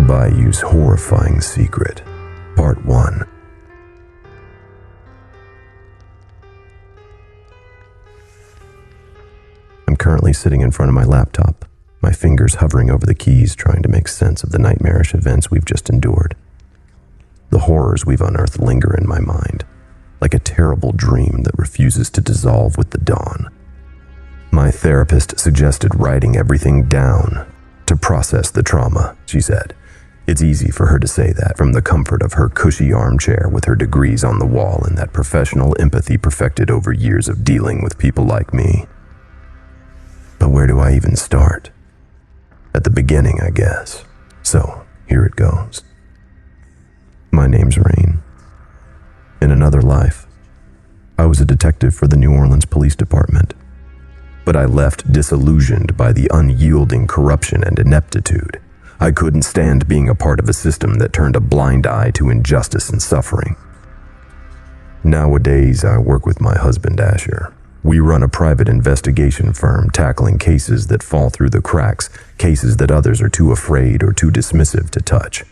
The Bayou's Horrifying Secret, Part 1. I'm currently sitting in front of my laptop, my fingers hovering over the keys trying to make sense of the nightmarish events we've just endured. The horrors we've unearthed linger in my mind, like a terrible dream that refuses to dissolve with the dawn. My therapist suggested writing everything down to process the trauma, she said. It's easy for her to say that from the comfort of her cushy armchair with her degrees on the wall and that professional empathy perfected over years of dealing with people like me. But where do I even start? At the beginning, I guess. So, here it goes. My name's Rain. In another life, I was a detective for the New Orleans Police Department. But I left disillusioned by the unyielding corruption and ineptitude. I couldn't stand being a part of a system that turned a blind eye to injustice and suffering. Nowadays, I work with my husband, Asher. We run a private investigation firm tackling cases that fall through the cracks, cases that others are too afraid or too dismissive to touch.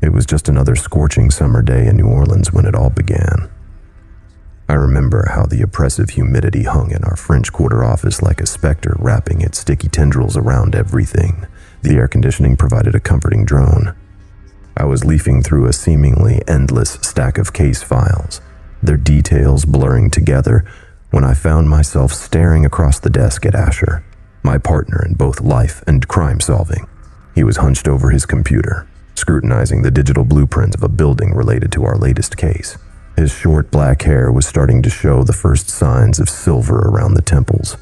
It was just another scorching summer day in New Orleans when it all began. I remember how the oppressive humidity hung in our French Quarter office like a specter wrapping its sticky tendrils around everything. The air conditioning provided a comforting drone. I was leafing through a seemingly endless stack of case files, their details blurring together, when I found myself staring across the desk at Asher, my partner in both life and crime solving. He was hunched over his computer, scrutinizing the digital blueprints of a building related to our latest case. His short black hair was starting to show the first signs of silver around the temples,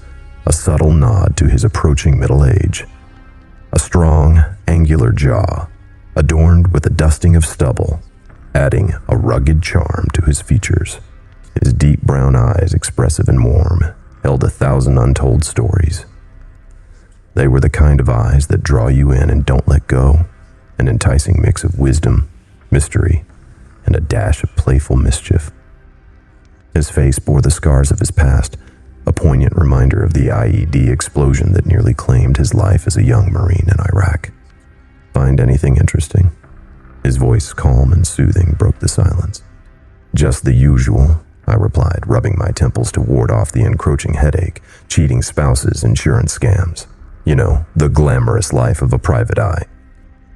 a subtle nod to his approaching middle age. A strong, angular jaw, adorned with a dusting of stubble, adding a rugged charm to his features. His deep brown eyes, expressive and warm, held 1,000 untold stories. They were the kind of eyes that draw you in and don't let go, an enticing mix of wisdom, mystery, and a dash of playful mischief. His face bore the scars of his past, a poignant reminder of the IED explosion that nearly claimed his life as a young Marine in Iraq. Find anything interesting? His voice, calm and soothing, broke the silence. Just the usual, I replied, rubbing my temples to ward off the encroaching headache, cheating spouses, insurance scams. You know, the glamorous life of a private eye.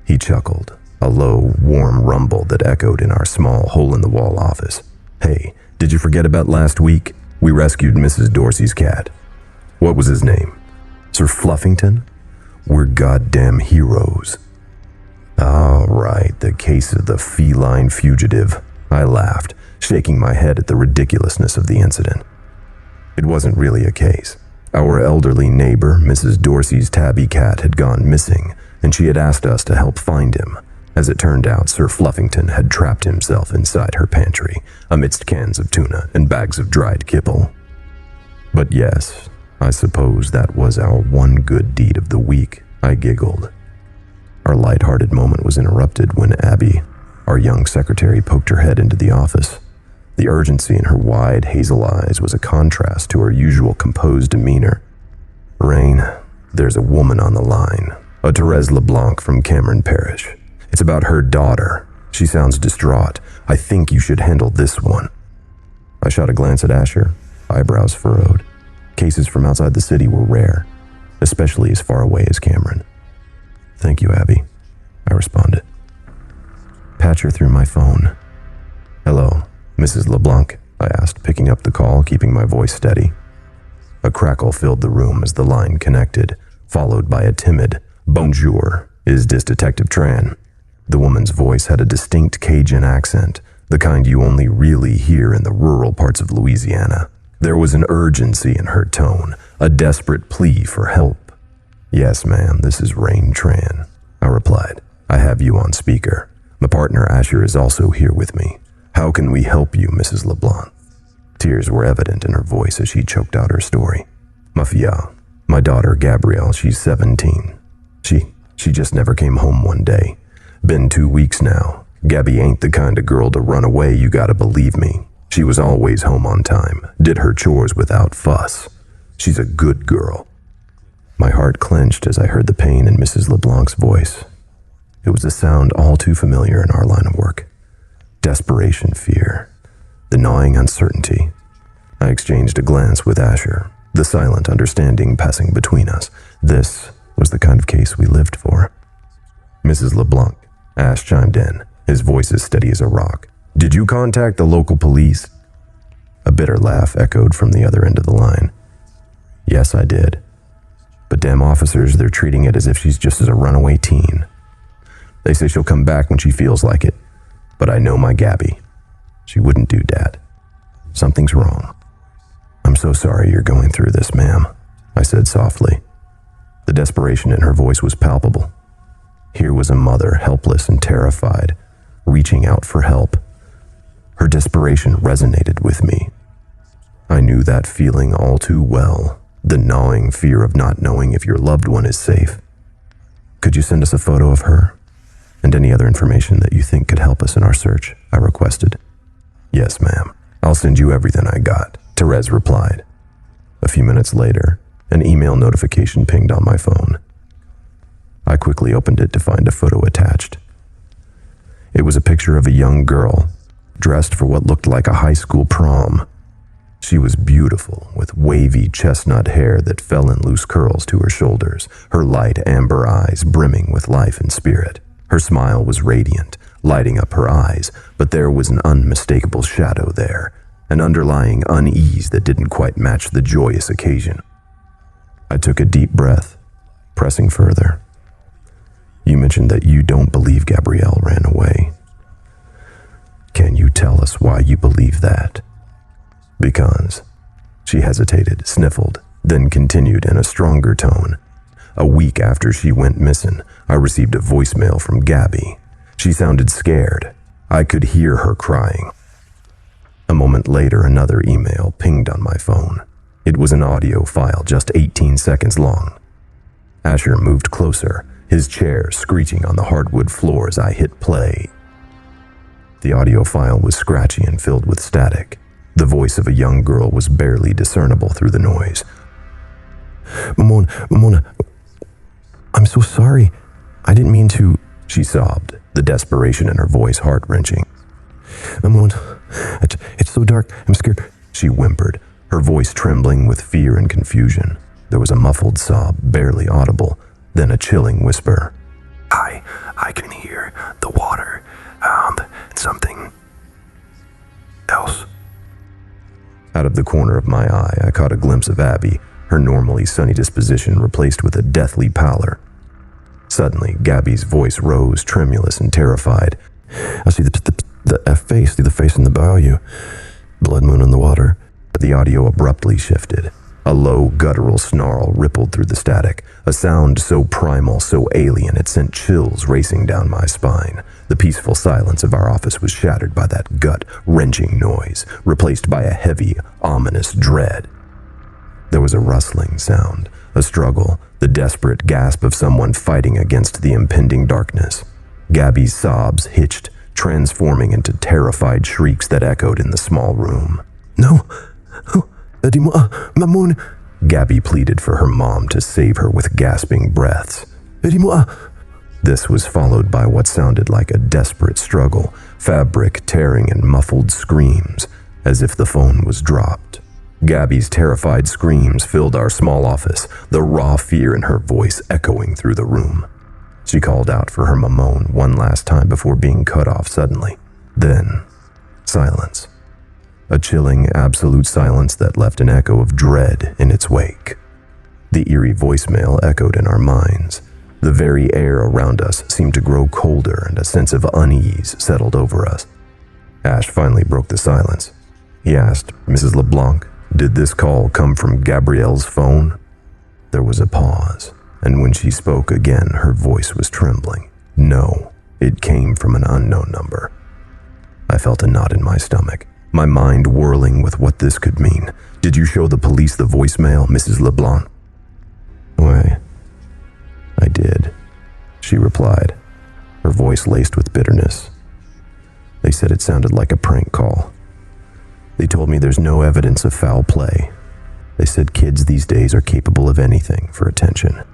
He chuckled, a low, warm rumble that echoed in our small, hole-in-the-wall office. Hey, did you forget about last week? We rescued Mrs. Dorsey's cat. What was his name? Sir Fluffington? We're goddamn heroes. Ah, right, the case of the feline fugitive. I laughed, shaking my head at the ridiculousness of the incident. It wasn't really a case. Our elderly neighbor, Mrs. Dorsey's tabby cat, had gone missing, and she had asked us to help find him. As it turned out, Sir Fluffington had trapped himself inside her pantry, amidst cans of tuna and bags of dried kibble. But yes, I suppose that was our one good deed of the week, I giggled. Our light-hearted moment was interrupted when Abby, our young secretary, poked her head into the office. The urgency in her wide hazel eyes was a contrast to her usual composed demeanor. Rain, there's a woman on the line, a Therese LeBlanc from Cameron Parish. It's about her daughter. She sounds distraught. I think you should handle this one. I shot a glance at Asher, eyebrows furrowed. Cases from outside the city were rare, especially as far away as Cameron. Thank you, Abby, I responded. Patch her through my phone. Hello, Mrs. LeBlanc, I asked, picking up the call, keeping my voice steady. A crackle filled the room as the line connected, followed by a timid, bonjour, is this Detective Tran? The woman's voice had a distinct Cajun accent, the kind you only really hear in the rural parts of Louisiana. There was an urgency in her tone, a desperate plea for help. Yes, ma'am, this is Rain Tran, I replied. I have you on speaker. My partner Asher is also here with me. How can we help you, Mrs. LeBlanc? Tears were evident in her voice as she choked out her story. Mafia, my daughter Gabrielle, she's 17. She just never came home one day. Been 2 weeks now. Gabby ain't the kind of girl to run away, you gotta believe me. She was always home on time, did her chores without fuss. She's a good girl. My heart clenched as I heard the pain in Mrs. LeBlanc's voice. It was a sound all too familiar in our line of work. Desperation, fear, the gnawing uncertainty. I exchanged a glance with Asher, the silent understanding passing between us. This was the kind of case we lived for. Mrs. LeBlanc, Ash chimed in, his voice as steady as a rock. Did you contact the local police? A bitter laugh echoed from the other end of the line. Yes, I did. But damn officers, they're treating it as if she's just a runaway teen. They say she'll come back when she feels like it. But I know my Gabby. She wouldn't do that. Something's wrong. I'm so sorry you're going through this, ma'am, I said softly. The desperation in her voice was palpable. Here was a mother, helpless and terrified, reaching out for help. Her desperation resonated with me. I knew that feeling all too well, the gnawing fear of not knowing if your loved one is safe. Could you send us a photo of her? And any other information that you think could help us in our search, I requested. Yes, ma'am. I'll send you everything I got, Therese replied. A few minutes later, an email notification pinged on my phone. I quickly opened it to find a photo attached. It was a picture of a young girl, dressed for what looked like a high school prom. She was beautiful, with wavy chestnut hair that fell in loose curls to her shoulders, her light amber eyes brimming with life and spirit. Her smile was radiant, lighting up her eyes, but there was an unmistakable shadow there, an underlying unease that didn't quite match the joyous occasion. I took a deep breath, pressing further. You mentioned that you don't believe Gabrielle ran away. Can you tell us why you believe that? Because. She hesitated, sniffled, then continued in a stronger tone. A week after she went missing, I received a voicemail from Gabby. She sounded scared. I could hear her crying. A moment later, another email pinged on my phone. It was an audio file just 18 seconds long. Asher moved closer, his chair screeching on the hardwood floor as I hit play. The audio file was scratchy and filled with static. The voice of a young girl was barely discernible through the noise. Mona, I'm so sorry. I didn't mean to, she sobbed, the desperation in her voice heart-wrenching. Mona, it's so dark, I'm scared, she whimpered, her voice trembling with fear and confusion. There was a muffled sob, barely audible, then a chilling whisper. I can hear the water, something else. Out of the corner of my eye, I caught a glimpse of Abby, her normally sunny disposition replaced with a deathly pallor. Suddenly, Gabby's voice rose, tremulous and terrified. I see the face in the Bayou. Blood moon in the water. The audio abruptly shifted. A low, guttural snarl rippled through the static, a sound so primal, so alien, it sent chills racing down my spine. The peaceful silence of our office was shattered by that gut-wrenching noise, replaced by a heavy, ominous dread. There was a rustling sound, a struggle, the desperate gasp of someone fighting against the impending darkness. Gabby's sobs hitched, transforming into terrified shrieks that echoed in the small room. No! Aide-moi, maman! Gabby pleaded for her mom to save her with gasping breaths. Aide-moi! This was followed by what sounded like a desperate struggle, fabric tearing and muffled screams, as if the phone was dropped. Gabby's terrified screams filled our small office, the raw fear in her voice echoing through the room. She called out for her maman one last time before being cut off suddenly. Then, silence. A chilling, absolute silence that left an echo of dread in its wake. The eerie voicemail echoed in our minds. The very air around us seemed to grow colder and a sense of unease settled over us. Ash finally broke the silence. He asked, Mrs. LeBlanc, did this call come from Gabrielle's phone? There was a pause, and when she spoke again, her voice was trembling. No, it came from an unknown number. I felt a knot in my stomach, my mind whirling with what this could mean. Did you show the police the voicemail, Mrs. LeBlanc? Why, I did, she replied, her voice laced with bitterness. They said it sounded like a prank call. They told me there's no evidence of foul play. They said kids these days are capable of anything for attention.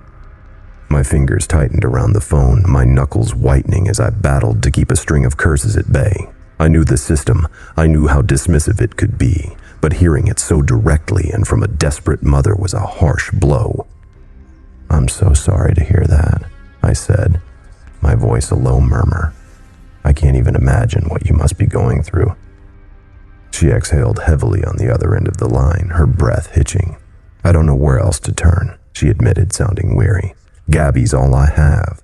My fingers tightened around the phone, my knuckles whitening as I battled to keep a string of curses at bay. I knew the system. I knew how dismissive it could be, but hearing it so directly and from a desperate mother was a harsh blow. "I'm so sorry to hear that," I said, my voice a low murmur. "I can't even imagine what you must be going through." She exhaled heavily on the other end of the line, her breath hitching. "I don't know where else to turn," she admitted, sounding weary. "Gabby's all I have."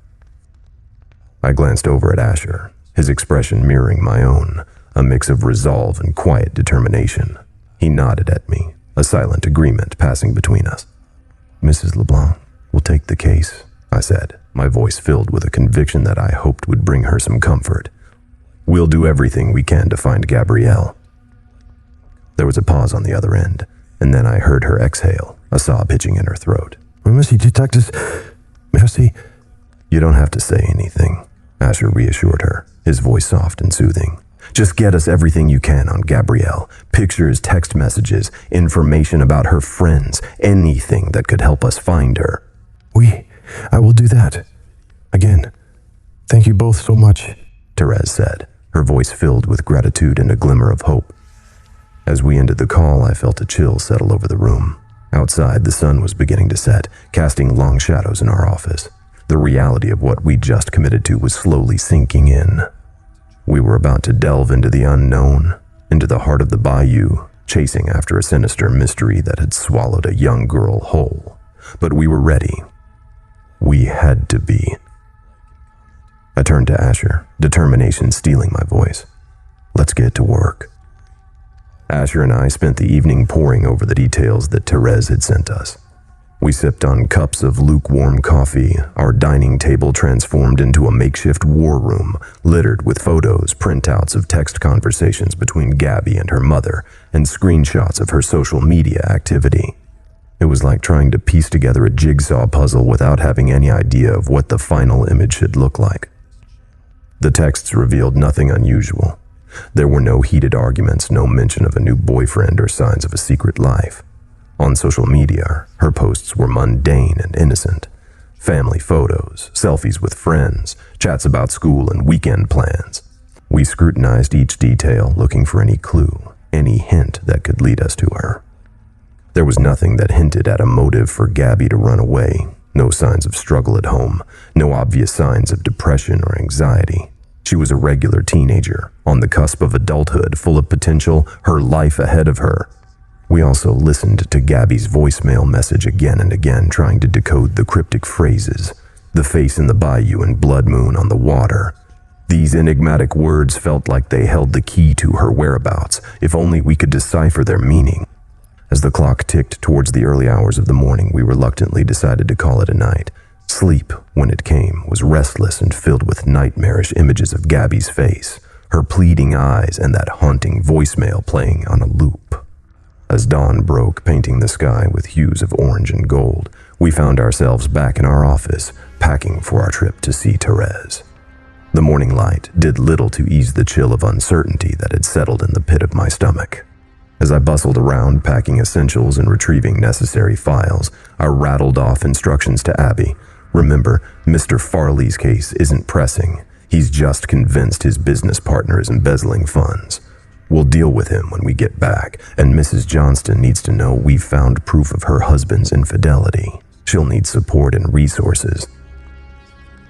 I glanced over at Asher, his expression mirroring my own, a mix of resolve and quiet determination. He nodded at me, a silent agreement passing between us. "Mrs. LeBlanc will take the case," I said, my voice filled with a conviction that I hoped would bring her some comfort. "We'll do everything we can to find Gabrielle." There was a pause on the other end, and then I heard her exhale, a sob hitching in her throat. "Merci, detectives. Merci." "You don't have to say anything," Asher reassured her, his voice soft and soothing. "Just get us everything you can on Gabrielle. Pictures, text messages, information about her friends, anything that could help us find her." I will do that. Again, thank you both so much," Therese said, her voice filled with gratitude and a glimmer of hope. As we ended the call, I felt a chill settle over the room. Outside, the sun was beginning to set, casting long shadows in our office. The reality of what we'd just committed to was slowly sinking in. We were about to delve into the unknown, into the heart of the Bayou, chasing after a sinister mystery that had swallowed a young girl whole. But we were ready. We had to be. I turned to Asher, determination stealing my voice. "Let's get to work." Asher and I spent the evening poring over the details that Therese had sent us. We sipped on cups of lukewarm coffee, our dining table transformed into a makeshift war room, littered with photos, printouts of text conversations between Gabby and her mother, and screenshots of her social media activity. It was like trying to piece together a jigsaw puzzle without having any idea of what the final image should look like. The texts revealed nothing unusual. There were no heated arguments, no mention of a new boyfriend or signs of a secret life. On social media, her posts were mundane and innocent. Family photos, selfies with friends, chats about school and weekend plans. We scrutinized each detail, looking for any clue, any hint that could lead us to her. There was nothing that hinted at a motive for Gabby to run away, no signs of struggle at home, no obvious signs of depression or anxiety. She was a regular teenager, on the cusp of adulthood, full of potential, her life ahead of her. We also listened to Gabby's voicemail message again and again, trying to decode the cryptic phrases, the face in the bayou and blood moon on the water. These enigmatic words felt like they held the key to her whereabouts, if only we could decipher their meaning. As the clock ticked towards the early hours of the morning, we reluctantly decided to call it a night. Sleep, when it came, was restless and filled with nightmarish images of Gabby's face, her pleading eyes, and that haunting voicemail playing on a loop. As dawn broke, painting the sky with hues of orange and gold, we found ourselves back in our office, packing for our trip to see Therese. The morning light did little to ease the chill of uncertainty that had settled in the pit of my stomach. As I bustled around, packing essentials and retrieving necessary files, I rattled off instructions to Abby. "Remember, Mr. Farley's case isn't pressing. He's just convinced his business partner is embezzling funds. We'll deal with him when we get back, and Mrs. Johnston needs to know we've found proof of her husband's infidelity. She'll need support and resources."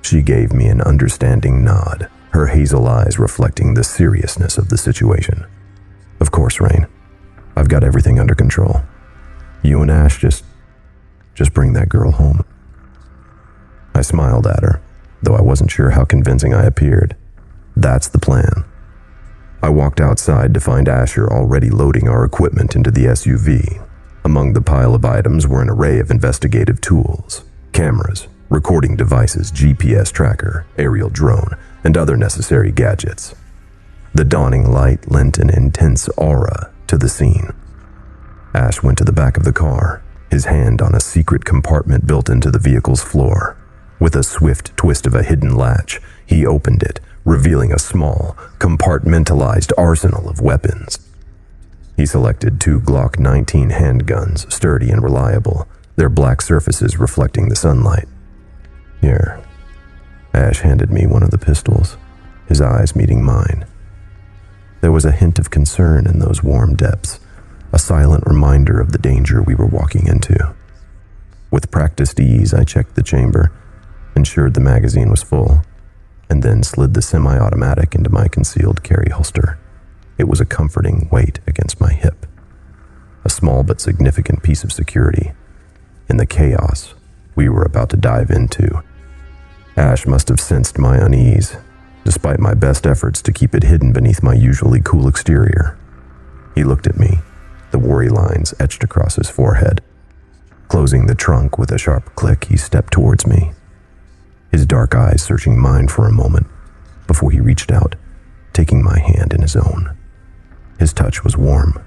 She gave me an understanding nod, her hazel eyes reflecting the seriousness of the situation. "Of course, Rain. I've got everything under control. You and Ash just bring that girl home." I smiled at her, though I wasn't sure how convincing I appeared. "That's the plan." I walked outside to find Asher already loading our equipment into the SUV. Among the pile of items were an array of investigative tools, cameras, recording devices, GPS tracker, aerial drone, and other necessary gadgets. The dawning light lent an intense aura to the scene. Ash went to the back of the car, his hand on a secret compartment built into the vehicle's floor. With a swift twist of a hidden latch, he opened it, revealing a small, compartmentalized arsenal of weapons. He selected 2 Glock 19 handguns, sturdy and reliable, their black surfaces reflecting the sunlight. Here. Ash handed me one of the pistols, his eyes meeting mine. There was a hint of concern in those warm depths, a silent reminder of the danger we were walking into. With practiced ease, I checked the chamber, ensured the magazine was full, and then slid the semi-automatic into my concealed carry holster. It was a comforting weight against my hip. A small but significant piece of security in the chaos we were about to dive into. Ash must have sensed my unease, despite my best efforts to keep it hidden beneath my usually cool exterior. He looked at me, the worry lines etched across his forehead. Closing the trunk with a sharp click, he stepped towards me, his dark eyes searching mine for a moment before he reached out, taking my hand in his own. His touch was warm,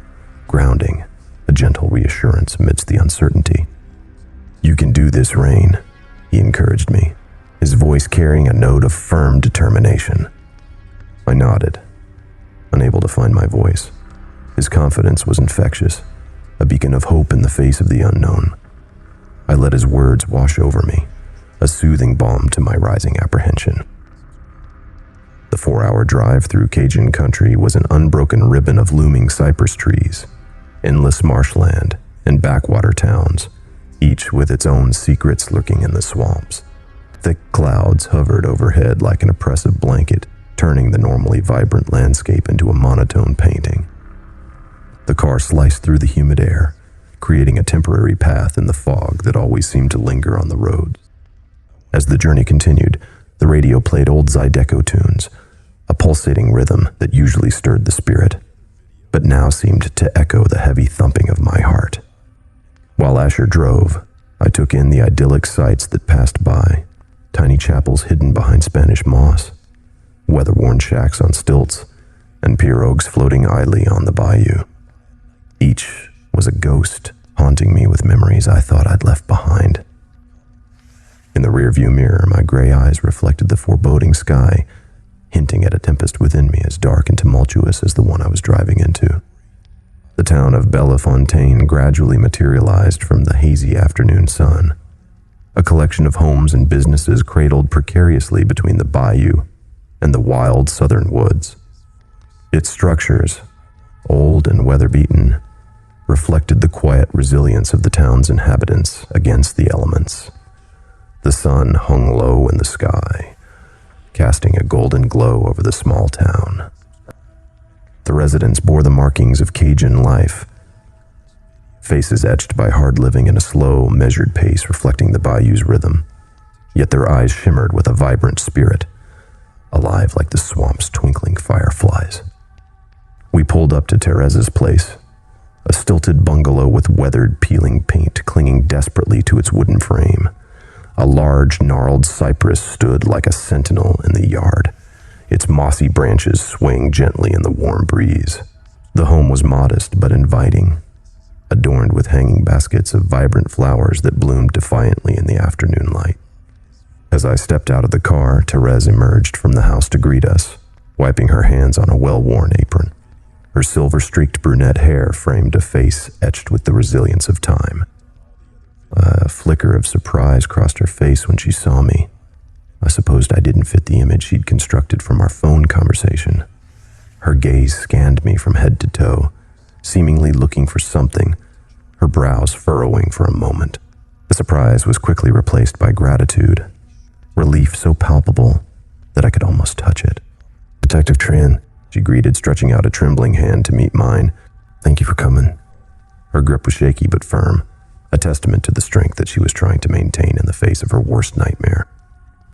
grounding, a gentle reassurance amidst the uncertainty. "You can do this, Rain," he encouraged me, his voice carrying a note of firm determination. I nodded, unable to find my voice. His confidence was infectious, a beacon of hope in the face of the unknown. I let his words wash over me, a soothing balm to my rising apprehension. The 4-hour drive through Cajun country was an unbroken ribbon of looming cypress trees, endless marshland, and backwater towns, each with its own secrets lurking in the swamps. Thick clouds hovered overhead like an oppressive blanket, turning the normally vibrant landscape into a monotone painting. The car sliced through the humid air, creating a temporary path in the fog that always seemed to linger on the roads. As the journey continued, the radio played old Zydeco tunes, a pulsating rhythm that usually stirred the spirit, but now seemed to echo the heavy thumping of my heart. While Asher drove, I took in the idyllic sights that passed by, tiny chapels hidden behind Spanish moss, weather-worn shacks on stilts, and pirogues floating idly on the bayou. Each was a ghost haunting me with memories I thought I'd left behind. In the rearview mirror, my gray eyes reflected the foreboding sky, hinting at a tempest within me as dark and tumultuous as the one I was driving into. The town of Bellefontaine gradually materialized from the hazy afternoon sun, a collection of homes and businesses cradled precariously between the bayou and the wild southern woods. Its structures, old and weather-beaten, reflected the quiet resilience of the town's inhabitants against the elements. The sun hung low in the sky, casting a golden glow over the small town. The residents bore the markings of Cajun life, faces etched by hard living in a slow, measured pace reflecting the bayou's rhythm, yet their eyes shimmered with a vibrant spirit, alive like the swamp's twinkling fireflies. We pulled up to Teresa's place, a stilted bungalow with weathered, peeling paint clinging desperately to its wooden frame. A large, gnarled cypress stood like a sentinel in the yard, its mossy branches swaying gently in the warm breeze. The home was modest but inviting, adorned with hanging baskets of vibrant flowers that bloomed defiantly in the afternoon light. As I stepped out of the car, Therese emerged from the house to greet us, wiping her hands on a well-worn apron. Her silver-streaked brunette hair framed a face etched with the resilience of time. A flicker of surprise crossed her face when she saw me. I supposed I didn't fit the image she'd constructed from our phone conversation. Her gaze scanned me from head to toe, seemingly looking for something, her brows furrowing for a moment. The surprise was quickly replaced by gratitude, relief so palpable that I could almost touch it. "Detective Tran," she greeted, stretching out a trembling hand to meet mine. "Thank you for coming." Her grip was shaky but firm, a testament to the strength that she was trying to maintain in the face of her worst nightmare.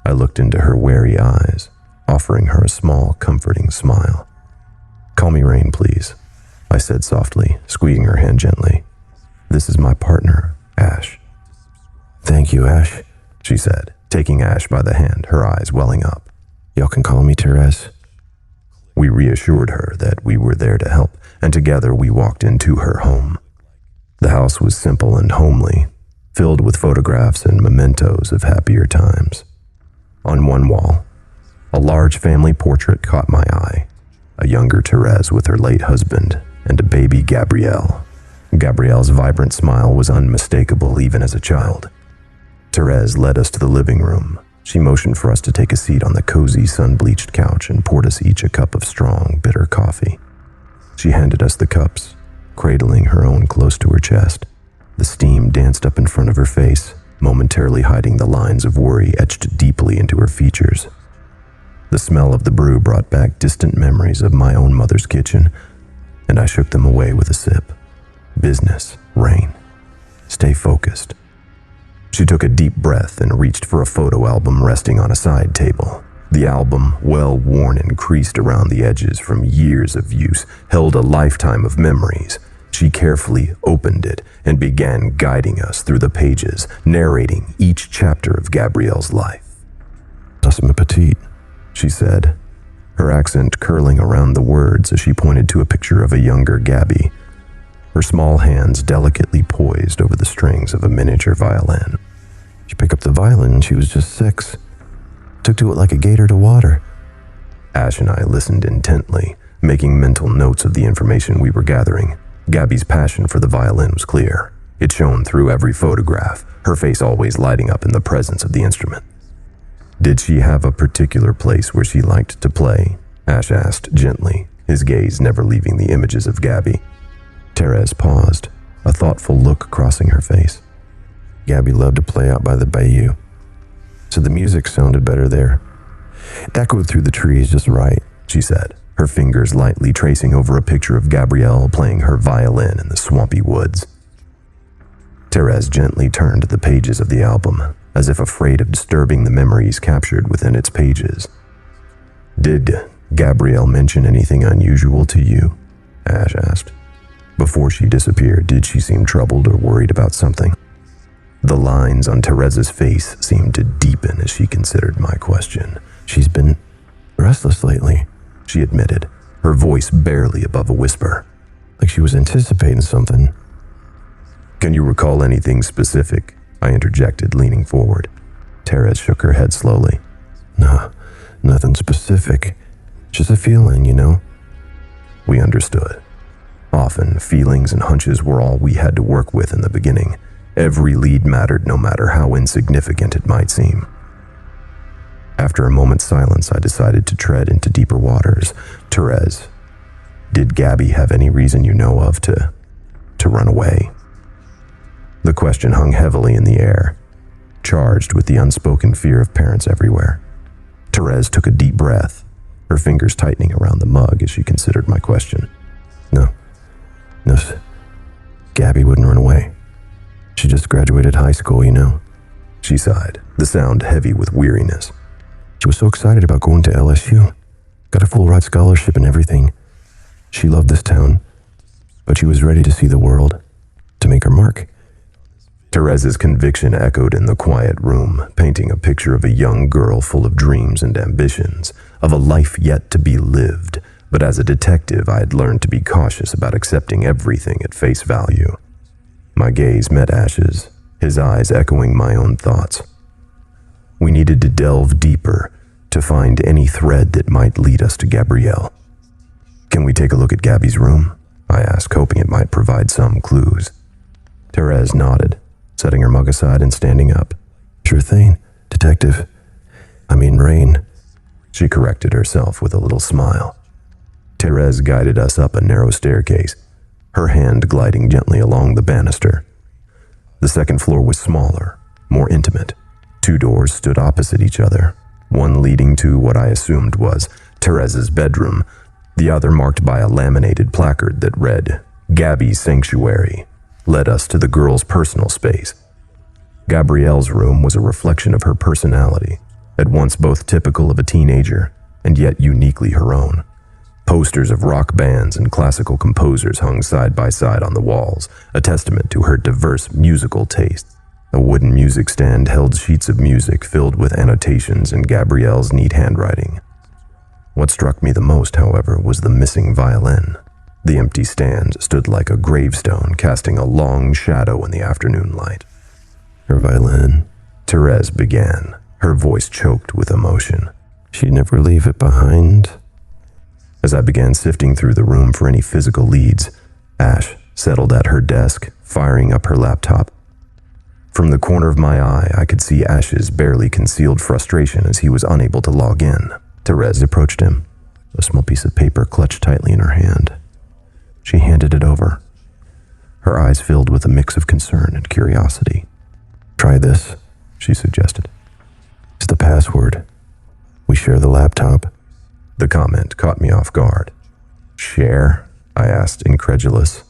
I looked into her wary eyes, offering her a small, comforting smile. "Call me Rain, please," I said softly, squeezing her hand gently. "This is my partner, Ash." "Thank you, Ash," she said, taking Ash by the hand, her eyes welling up. "Y'all can call me Therese." We reassured her that we were there to help, and together we walked into her home. The house was simple and homely, filled with photographs and mementos of happier times. On one wall, a large family portrait caught my eye, a younger Therese with her late husband and a baby Gabrielle. Gabrielle's vibrant smile was unmistakable even as a child. Therese led us to the living room, She motioned for us to take a seat on the cozy, sun-bleached couch and poured us each a cup of strong, bitter coffee. She handed us the cups, cradling her own close to her chest. The steam danced up in front of her face, momentarily hiding the lines of worry etched deeply into her features. The smell of the brew brought back distant memories of my own mother's kitchen, and I shook them away with a sip. Business, Rain. Stay focused. She took a deep breath and reached for a photo album resting on a side table. The album, well worn and creased around the edges from years of use, held a lifetime of memories. She carefully opened it and began guiding us through the pages, narrating each chapter of Gabrielle's life. "Das me petite," she said, her accent curling around the words as she pointed to a picture of a younger Gabby, her small hands delicately poised over the strings of a miniature violin. "She picked up the violin when she was just 6. Took to it like a gator to water." Ash and I listened intently, making mental notes of the information we were gathering. Gabby's passion for the violin was clear. It shone through every photograph, her face always lighting up in the presence of the instrument. "Did she have a particular place where she liked to play?" Ash asked gently, his gaze never leaving the images of Gabby. Therese paused, a thoughtful look crossing her face. "Gabby loved to play out by the Bayou. So the music sounded better there. It echoed through the trees just right," she said, her fingers lightly tracing over a picture of Gabrielle playing her violin in the swampy woods. Therese gently turned the pages of the album, as if afraid of disturbing the memories captured within its pages. "Did Gabrielle mention anything unusual to you?" Ash asked. "Before she disappeared, did she seem troubled or worried about something?" The lines on Therese's face seemed to deepen as she considered my question. "She's been restless lately," she admitted, her voice barely above a whisper. "Like she was anticipating something." "Can you recall anything specific?" I interjected, leaning forward. Therese shook her head slowly. "No, nothing specific. Just a feeling, you know." We understood. Often, feelings and hunches were all we had to work with in the beginning. Every lead mattered, no matter how insignificant it might seem. After a moment's silence, I decided to tread into deeper waters. "Therese, did Gabby have any reason you know of to run away?" The question hung heavily in the air, charged with the unspoken fear of parents everywhere. Therese took a deep breath, her fingers tightening around the mug as she considered my question. No, Gabby wouldn't run away. She just graduated high school, you know." She sighed, the sound heavy with weariness. "She was so excited about going to LSU. Got a full ride scholarship and everything. She loved this town, but she was ready to see the world, to make her mark." Therese's conviction echoed in the quiet room, painting a picture of a young girl full of dreams and ambitions, of a life yet to be lived. But as a detective, I had learned to be cautious about accepting everything at face value. My gaze met Ash's, his eyes echoing my own thoughts. We needed to delve deeper to find any thread that might lead us to Gabrielle. "Can we take a look at Gabby's room?" I asked, hoping it might provide some clues. Therese nodded, setting her mug aside and standing up. "Sure thing, Detective. Rain." She corrected herself with a little smile. Therese guided us up a narrow staircase, her hand gliding gently along the banister. The second floor was smaller, more intimate. 2 doors stood opposite each other, one leading to what I assumed was Therese's bedroom, the other marked by a laminated placard that read, "Gabby's Sanctuary," led us to the girl's personal space. Gabrielle's room was a reflection of her personality, at once both typical of a teenager and yet uniquely her own. Posters of rock bands and classical composers hung side by side on the walls, a testament to her diverse musical tastes. A wooden music stand held sheets of music filled with annotations in Gabrielle's neat handwriting. What struck me the most, however, was the missing violin. The empty stand stood like a gravestone, casting a long shadow in the afternoon light. "Her violin," Therese began, her voice choked with emotion. "She'd never leave it behind." As I began sifting through the room for any physical leads, Ash settled at her desk, firing up her laptop. From the corner of my eye, I could see Ash's barely concealed frustration as he was unable to log in. Therese approached him, a small piece of paper clutched tightly in her hand. She handed it over, her eyes filled with a mix of concern and curiosity. "Try this," she suggested. "It's the password. We share the laptop." The comment caught me off guard. "Share?" I asked, incredulous.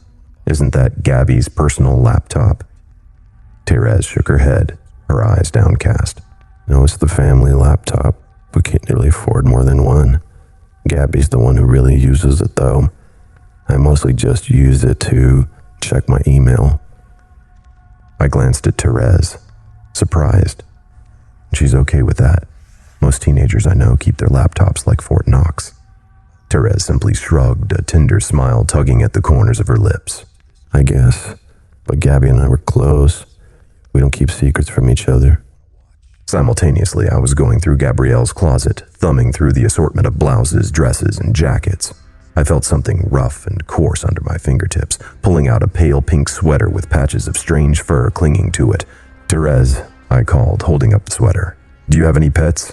"Isn't that Gabby's personal laptop?" Therese shook her head, her eyes downcast. "No, it's the family laptop. We can't really afford more than one. Gabby's the one who really uses it, though. I mostly just use it to check my email." I glanced at Therese, surprised. She's okay with that. Most teenagers I know keep their laptops like Fort Knox. Therese simply shrugged, a tender smile tugging at the corners of her lips. "I guess, but Gabby and I were close. We don't keep secrets from each other." Simultaneously, I was going through Gabrielle's closet, thumbing through the assortment of blouses, dresses, and jackets. I felt something rough and coarse under my fingertips, pulling out a pale pink sweater with patches of strange fur clinging to it. "Therese," I called, holding up the sweater. "Do you have any pets?"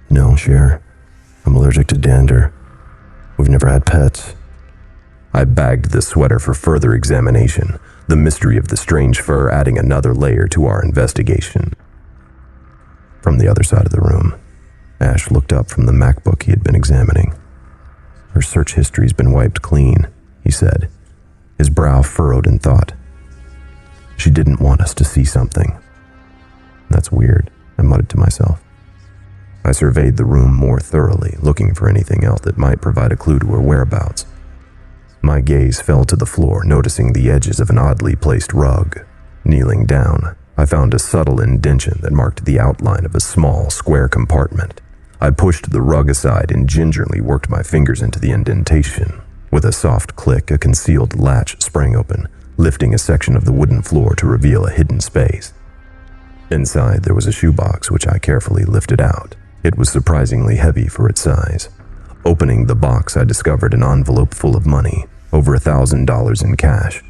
"No, Cher. I'm allergic to dander. We've never had pets." I bagged the sweater for further examination, the mystery of the strange fur adding another layer to our investigation. From the other side of the room, Ash looked up from the MacBook he had been examining. "Her search history's been wiped clean," he said, his brow furrowed in thought. "She didn't want us to see something." "That's weird," I muttered to myself. I surveyed the room more thoroughly, looking for anything else that might provide a clue to her whereabouts. My gaze fell to the floor, noticing the edges of an oddly placed rug. Kneeling down, I found a subtle indentation that marked the outline of a small, square compartment. I pushed the rug aside and gingerly worked my fingers into the indentation. With a soft click, a concealed latch sprang open, lifting a section of the wooden floor to reveal a hidden space. Inside, there was a shoebox, which I carefully lifted out. It was surprisingly heavy for its size. Opening the box, I discovered an envelope full of money, over $1,000 in cash.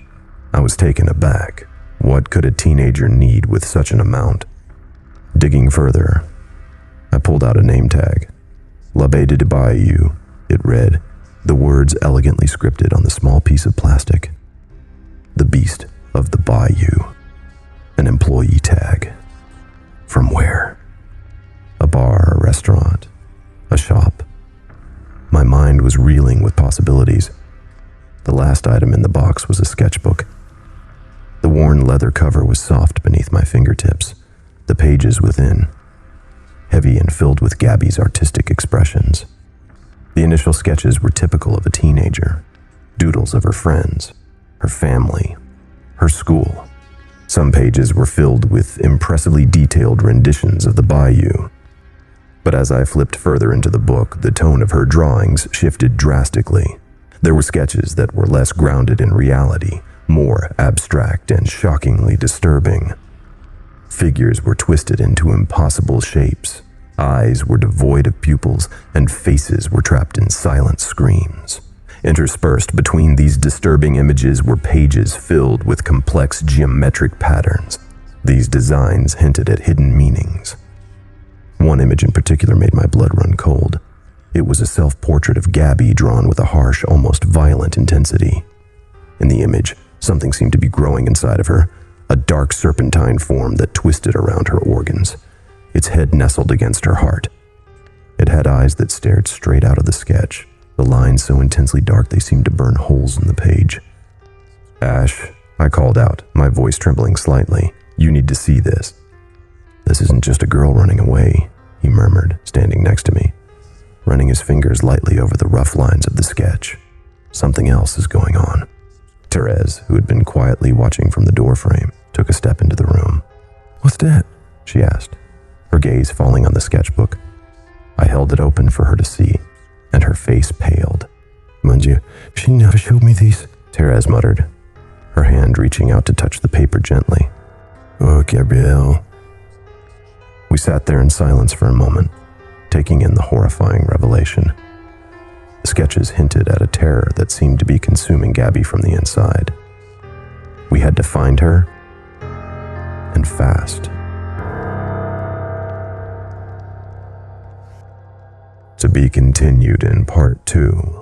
I was taken aback. What could a teenager need with such an amount? Digging further, I pulled out a name tag. "L'Abbé de Bayou," it read, the words elegantly scripted on the small piece of plastic. "The Beast of the Bayou." An employee tag. From where? A bar, a restaurant, a shop. My mind was reeling with possibilities. The last item in the box was a sketchbook. The worn leather cover was soft beneath my fingertips, the pages within heavy and filled with Gabby's artistic expressions. The initial sketches were typical of a teenager, doodles of her friends, her family, her school. Some pages were filled with impressively detailed renditions of the Bayou. But as I flipped further into the book, the tone of her drawings shifted drastically. There were sketches that were less grounded in reality, more abstract and shockingly disturbing. Figures were twisted into impossible shapes. Eyes were devoid of pupils, and faces were trapped in silent screams. Interspersed between these disturbing images were pages filled with complex geometric patterns. These designs hinted at hidden meanings. One image in particular made my blood run cold. It was a self-portrait of Gabby drawn with a harsh, almost violent intensity. In the image, something seemed to be growing inside of her, a dark serpentine form that twisted around her organs. Its head nestled against her heart. It had eyes that stared straight out of the sketch, the lines so intensely dark they seemed to burn holes in the page. "Ash," I called out, my voice trembling slightly. "You need to see this." "This isn't just a girl running away," he murmured, standing next to me, running his fingers lightly over the rough lines of the sketch. "Something else is going on." Therese, who had been quietly watching from the doorframe, took a step into the room. "What's that?" she asked, her gaze falling on the sketchbook. I held it open for her to see, and her face paled. "Mind you, she never showed me these," Therese muttered, her hand reaching out to touch the paper gently. "Oh, Gabrielle." We sat there in silence for a moment, taking in the horrifying revelation. The sketches hinted at a terror that seemed to be consuming Gabby from the inside. We had to find her and fast. To be continued in part 2.